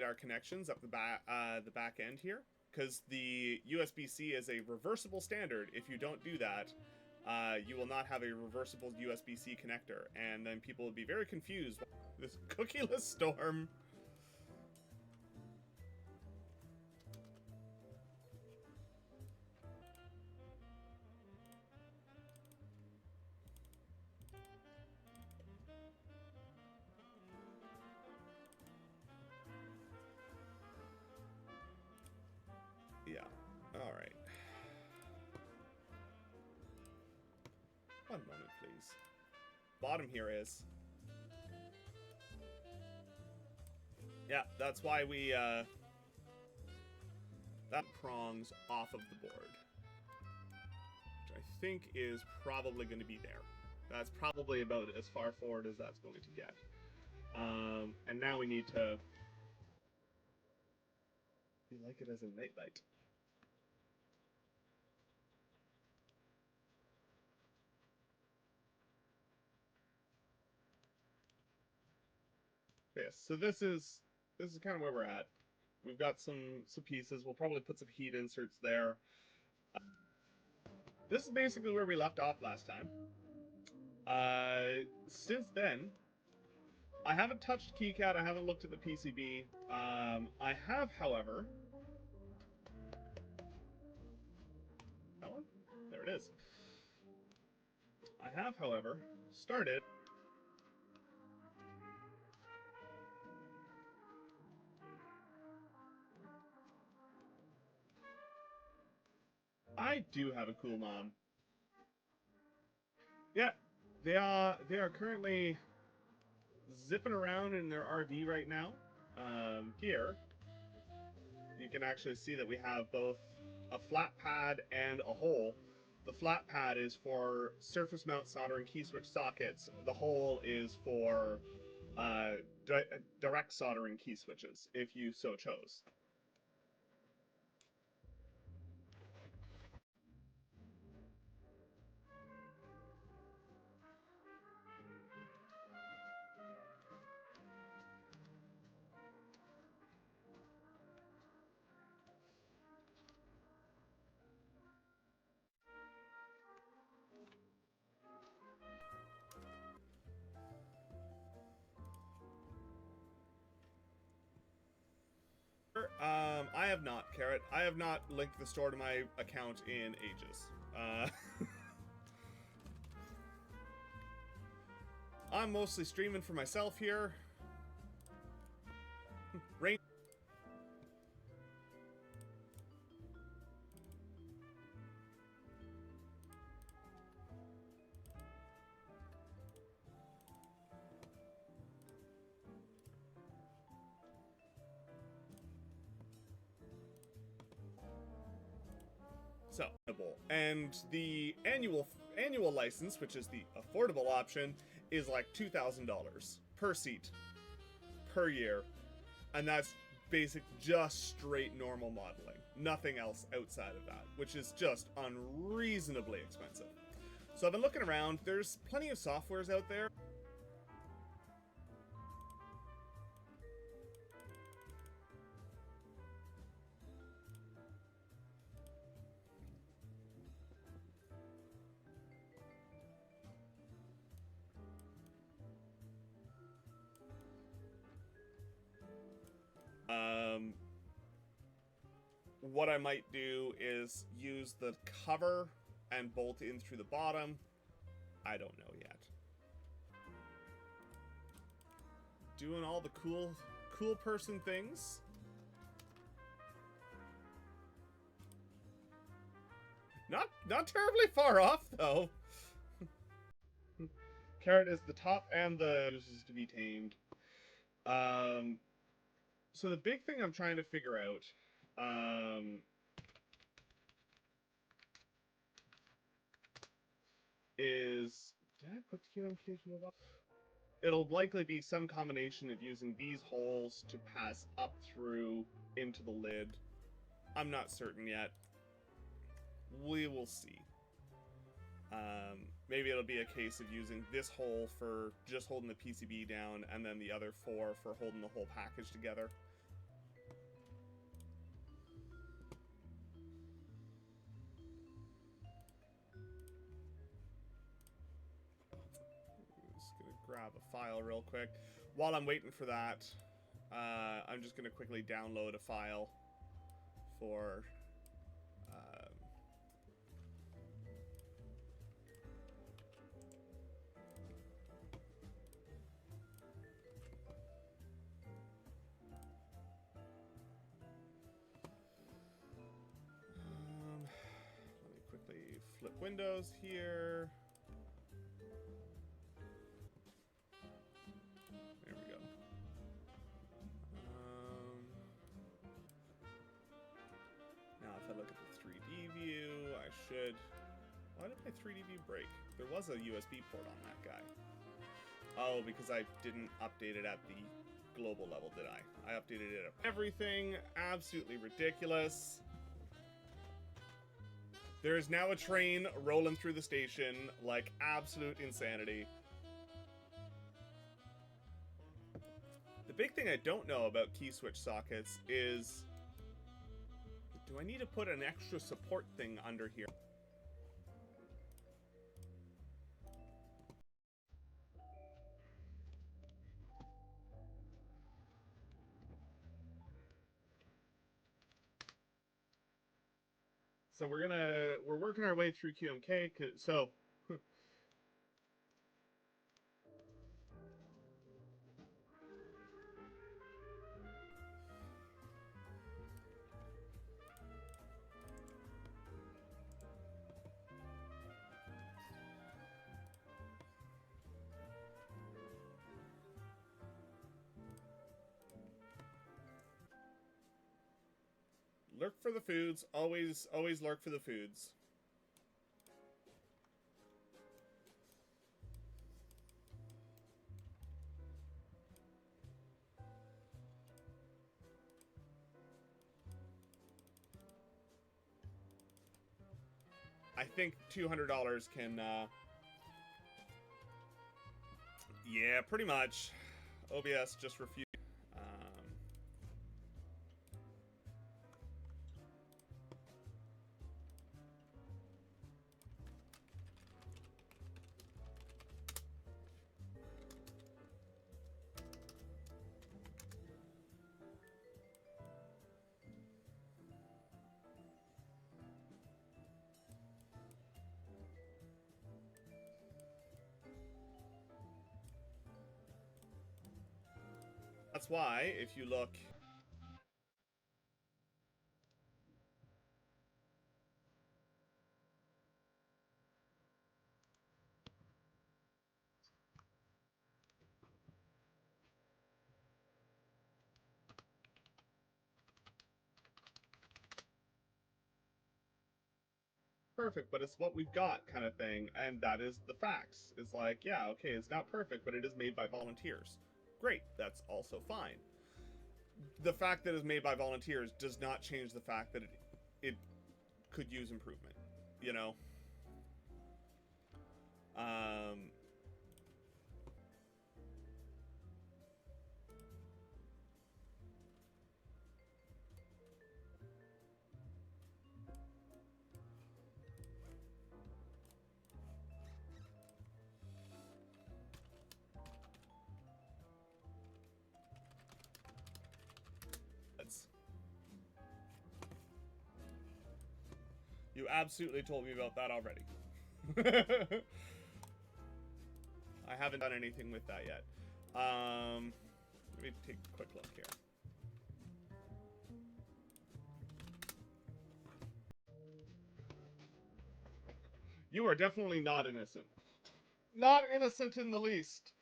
our connections up the back end here, because the USB-C is a reversible standard. If you don't do that, you will not have a reversible USB-C connector, and then people will be very confused. This cookieless storm. Yeah. All right. One moment, please. Bottom here is. Yeah, that's why we, that prongs off of the board. Which I think is probably going to be there. That's probably about as far forward as that's going to get. And now we need to... You like it as a nightlight. Yes, so this is kind of where we're at. We've got some pieces. We'll probably put some heat inserts there. This is basically where we left off last time. Since then, I haven't touched KiCad. I haven't looked at the PCB. I have, however... That one? There it is. I have, however, started... I do have a cool mom. Yeah, they are currently zipping around in their RV right now. Here, you can actually see that we have both a flat pad and a hole. The flat pad is for surface mount soldering key switch sockets. The hole is for direct soldering key switches, if you so chose. I have not, Carrot. I have not linked the store to my account in ages. I'm mostly streaming for myself here. Rain. So, and the annual license, which is the affordable option, is like $2,000 per seat per year, and that's basic, just straight normal modeling, nothing else outside of that, which is just unreasonably expensive. So I've been looking around. There's plenty of softwares out there. What I might do is use the cover and bolt in through the bottom. I don't know yet. Doing all the cool person things. Not terribly far off though. Carrot is the top and the is to be tamed. So the big thing I'm trying to figure out, is, did I put the communication up? It'll likely be some combination of using these holes to pass up through into the lid. I'm not certain yet. We will see. Maybe it'll be a case of using this hole for just holding the PCB down, and then the other 4 for holding the whole package together. grab a file real quick. While I'm waiting for that, I'm just going to quickly download a file for... let me quickly flip windows here. There we go. Now if I look at the 3D view, I should... Why did my 3D view break? There was a USB port on that guy. Oh, because I didn't update it at the global level, did I? I updated it at everything. Absolutely ridiculous. There is now a train rolling through the station, like absolute insanity. The big thing I don't know about key switch sockets is... Do I need to put an extra support thing under here? So we're working our way through QMK, so lurk for the foods, always lurk for the foods. I think $200 can, yeah, pretty much. OBS just refused. That's why, if you look... Perfect, but it's what we've got kind of thing, and that is the facts. It's like, yeah, okay, it's not perfect, but it is made by volunteers. Great, that's also fine. The fact that it's made by volunteers does not change the fact that it could use improvement, you know? You absolutely told me about that already. I haven't done anything with that yet. Let me take a quick look here. You are definitely not innocent. Not innocent in the least.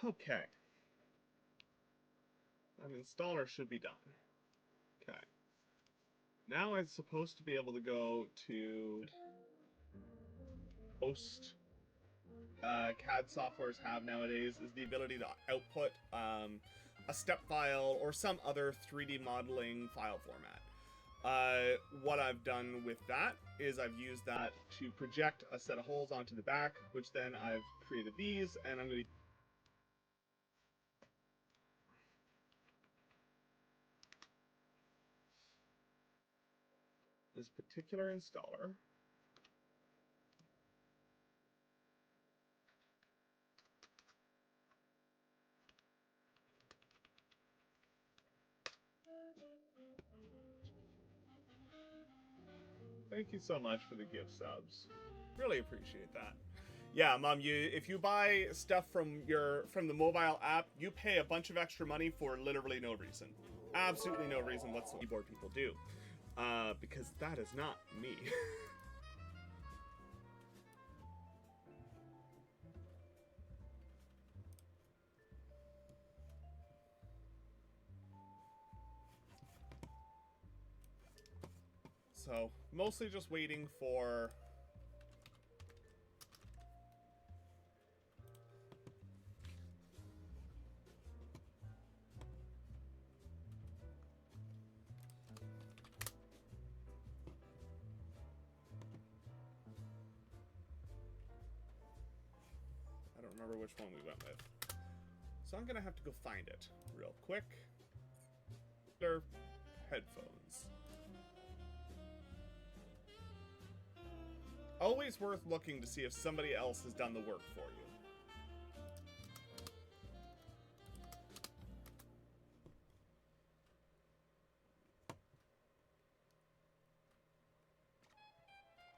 Okay. An installer should be done. Okay. Now I'm supposed to be able to go to most CAD softwares have nowadays is the ability to output a step file or some other 3D modeling file format. What I've done with that is I've used that to project a set of holes onto the back, which then I've created these, and I'm going to... This particular installer Thank you so much for the gift subs. Really appreciate that. Yeah, Mom, if you buy stuff from the mobile app, you pay a bunch of extra money for literally no reason. Absolutely no reason whatsoever. Keyboard people do. Because that is not me. So, mostly just waiting for... I don't remember which one we went with. So I'm gonna have to go find it real quick. They're headphones. Always worth looking to see if somebody else has done the work for you.